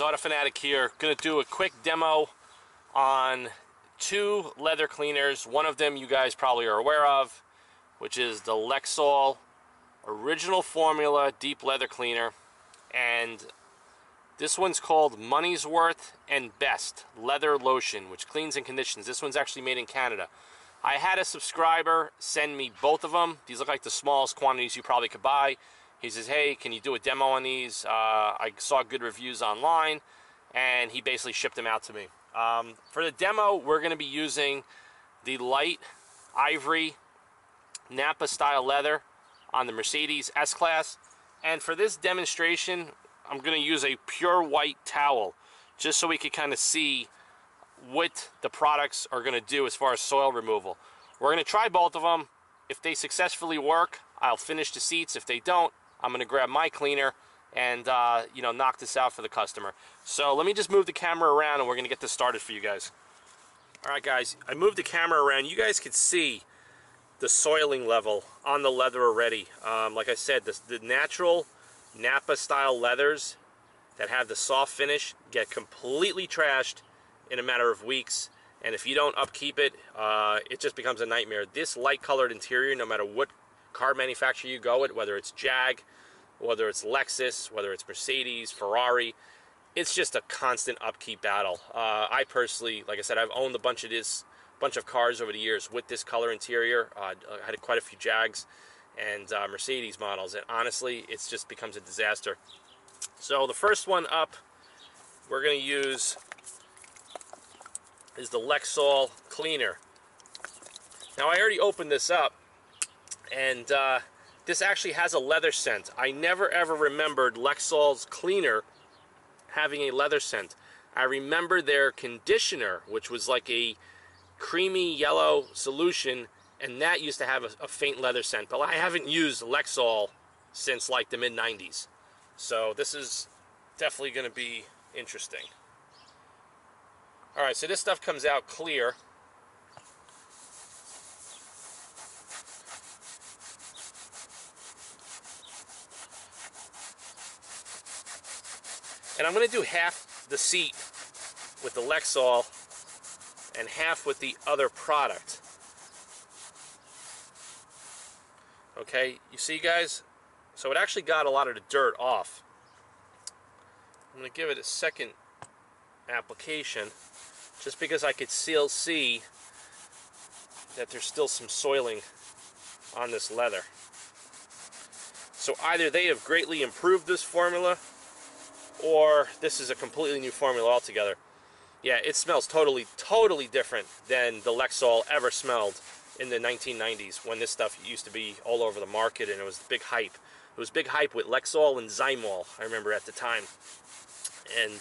guys, Autofanatic here. Gonna do a quick demo on two leather cleaners. One of them you guys probably are aware of, which is the Lexol original formula deep leather cleaner, and this one's called Moneysworth and Best Leather Lotion, which cleans and conditions. This one's actually made in Canada. I had a subscriber send me both of them. These look like the smallest quantities you probably could buy. He says, hey, can you do a demo on these? I saw good reviews online, and he basically shipped them out to me. For the demo, we're going to be using the light ivory Napa style leather on the Mercedes S-Class. And for this demonstration, I'm going to use a pure white towel, just so we can kind of see what the products are going to do as far as soil removal. We're going to try both of them. If they successfully work, I'll finish the seats. If they don't, I'm going to grab my cleaner and knock this out for the customer. So let me just move the camera around and we're going to get this started for you guys. Alright guys, I moved the camera around. You guys can see the soiling level on the leather already. Like I said, the natural Napa style leathers that have the soft finish get completely trashed in a matter of weeks, and if you don't upkeep it, it just becomes a nightmare. This light colored interior, no matter what car manufacturer you go with, whether it's Jag, whether it's Lexus, whether it's Mercedes, Ferrari, it's just a constant upkeep battle. I personally, like I said, I've owned a bunch of cars over the years with this color interior. I had quite a few Jags and Mercedes models, and honestly, it just becomes a disaster. So the first one up we're going to use is the Lexol cleaner. Now I already opened this up, and this actually has a leather scent. I never ever remembered Lexol's cleaner having a leather scent. I remember their conditioner, which was like a creamy yellow solution, and that used to have a faint leather scent. But I haven't used Lexol since like the mid-90s. So this is definitely going to be interesting. Alright, so this stuff comes out clear. And I'm going to do half the seat with the Lexol and half with the other product. Okay, you see guys? So it actually got a lot of the dirt off. I'm going to give it a second application, just because I could still see that there's still some soiling on this leather. So either they have greatly improved this formula, or this is a completely new formula altogether. Yeah, it smells totally different than the Lexol ever smelled in the 1990s, when this stuff used to be all over the market and it was big hype. It was big hype with Lexol and Zymol, I remember at the time. And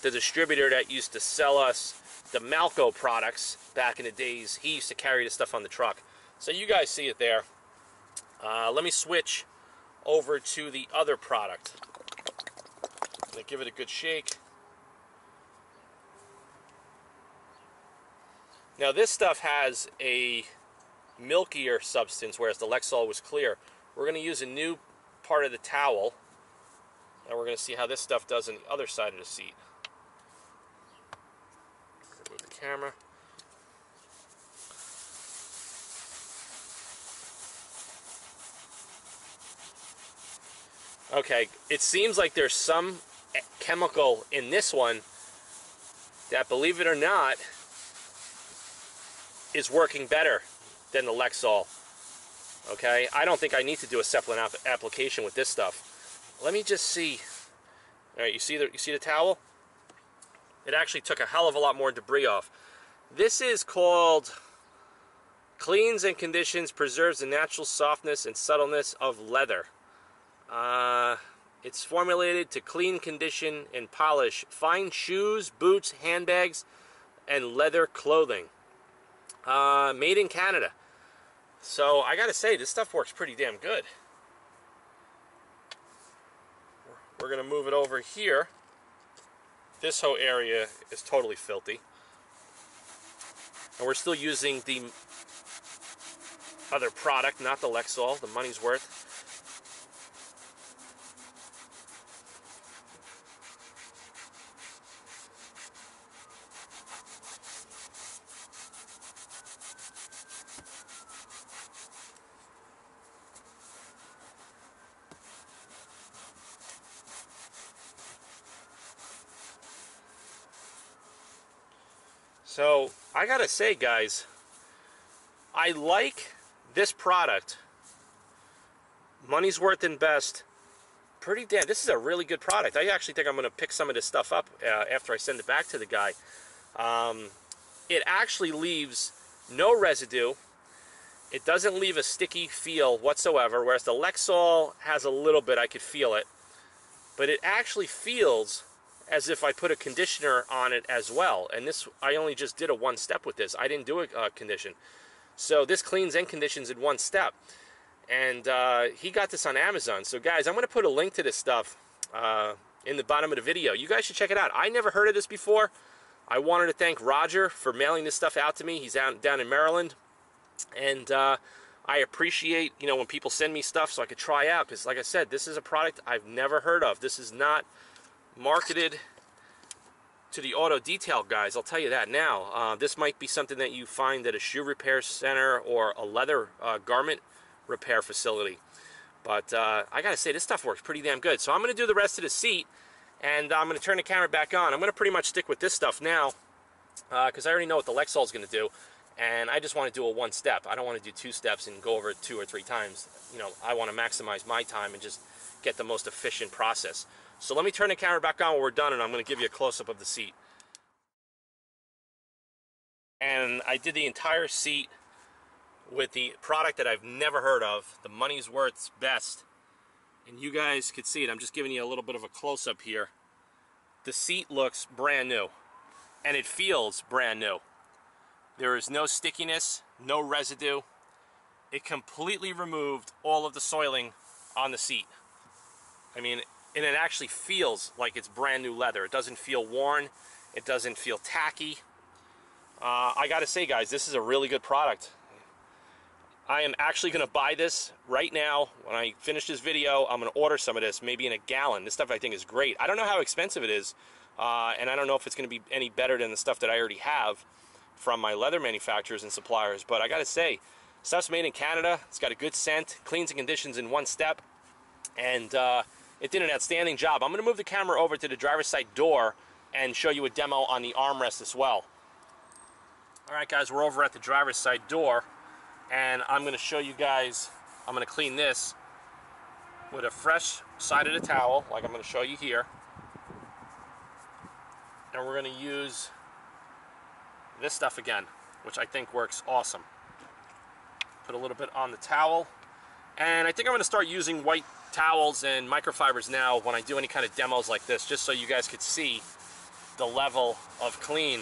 the distributor that used to sell us the Malco products back in the days, he used to carry this stuff on the truck. So you guys see it there. Let me switch over to the other product. I'm going to give it a good shake. Now this stuff has a milkier substance, whereas the Lexol was clear. We're going to use a new part of the towel, and we're going to see how this stuff does on the other side of the seat. Move the camera. Okay, it seems like there's some chemical in this one that, believe it or not, is working better than the Lexol. Okay, I don't think I need to do a separate application with this stuff. Let me just see. All right, you see the towel? It actually took a hell of a lot more debris off. This is called Cleans and Conditions, Preserves the Natural Softness and Subtleness of Leather. It's formulated to clean, condition, and polish fine shoes, boots, handbags, and leather clothing. Made in Canada. So I gotta say, this stuff works pretty damn good. We're gonna move it over here. This whole area is totally filthy. And we're still using the other product, not the Lexol, the Moneysworth. So I gotta say, guys, I like this product. Money's worth and best. Pretty damn. This is a really good product. I actually think I'm gonna pick some of this stuff up after I send it back to the guy. It actually leaves no residue. It doesn't leave a sticky feel whatsoever, whereas the Lexol has a little bit. I could feel it. But it actually feels as if I put a conditioner on it as well. And this, I only just did a one step with this. I didn't do a condition. So this cleans and conditions in one step. And he got this on Amazon. So guys, I'm going to put a link to this stuff in the bottom of the video. You guys should check it out. I never heard of this before. I wanted to thank Roger for mailing this stuff out to me. He's down in Maryland. And I appreciate, you know, when people send me stuff so I could try out. Because like I said, this is a product I've never heard of. This is not marketed to the auto detail guys, I'll tell you that now. This might be something that you find at a shoe repair center or a leather garment repair facility. But I gotta say, this stuff works pretty damn good. So I'm gonna do the rest of the seat, and I'm gonna turn the camera back on. I'm gonna pretty much stick with this stuff now, because I already know what the Lexol is gonna do, and I just want to do a one step. I don't want to do two steps and go over it 2 or 3 times. You know, I want to maximize my time and just get the most efficient process. So let me turn the camera back on when we're done, and I'm going to give you a close-up of the seat. And I did the entire seat with the product that I've never heard of, the Moneysworth's Best. And you guys could see it. I'm just giving you a little bit of a close-up here. The seat looks brand new, and it feels brand new. There is no stickiness, no residue. It completely removed all of the soiling on the seat. I mean, and it actually feels like it's brand new leather. It doesn't feel worn. It doesn't feel tacky. I gotta say, guys, this is a really good product. I am actually gonna buy this right now. When I finish this video, I'm gonna order some of this, maybe in a gallon. This stuff I think is great. I don't know how expensive it is, and I don't know if it's gonna be any better than the stuff that I already have from my leather manufacturers and suppliers, but I gotta say, stuff's made in Canada. It's got a good scent, cleans and conditions in one step, and it did an outstanding job. I'm gonna move the camera over to the driver's side door and show you a demo on the armrest as well. All right, guys, we're over at the driver's side door, and I'm gonna show you guys, I'm gonna clean this with a fresh side of the towel, like I'm gonna show you here, and we're gonna use this stuff again, which I think works awesome. Put a little bit on the towel, and I think I'm going to start using white towels and microfibers now when I do any kind of demos like this, just so you guys could see the level of clean.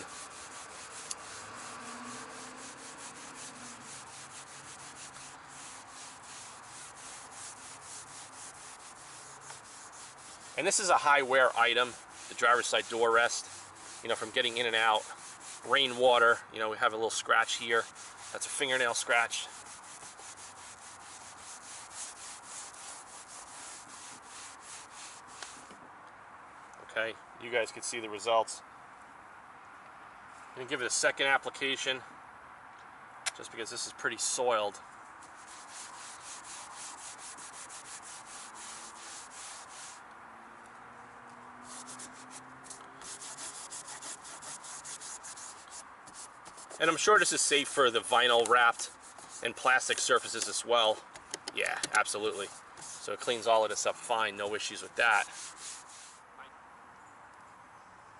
And this is a high wear item, the driver's side door rest, you know, from getting in and out. Rainwater, you know, we have a little scratch here. That's a fingernail scratch. Okay, you guys can see the results. I'm gonna give it a second application, just because this is pretty soiled. And I'm sure this is safe for the vinyl wrapped and plastic surfaces as well. Yeah, absolutely. So it cleans all of this up fine, no issues with that.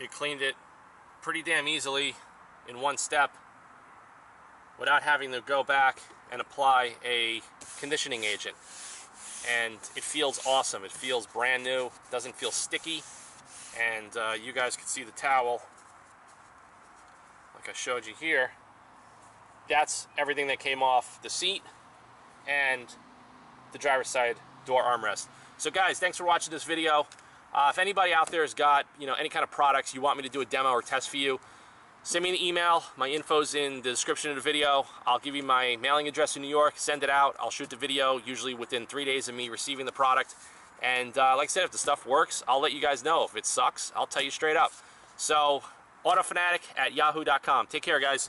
It cleaned it pretty damn easily in one step without having to go back and apply a conditioning agent. And it feels awesome. It feels brand new, doesn't feel sticky, and you guys can see the towel like I showed you here. That's everything that came off the seat and the driver's side door armrest. So guys, thanks for watching this video. If anybody out there has got, you know, any kind of products you want me to do a demo or test for you, send me an email. My info's in the description of the video. I'll give you my mailing address in New York. Send it out. I'll shoot the video usually within 3 days of me receiving the product. And like I said, if the stuff works, I'll let you guys know. If it sucks, I'll tell you straight up. So, autofanatic@yahoo.com. Take care, guys.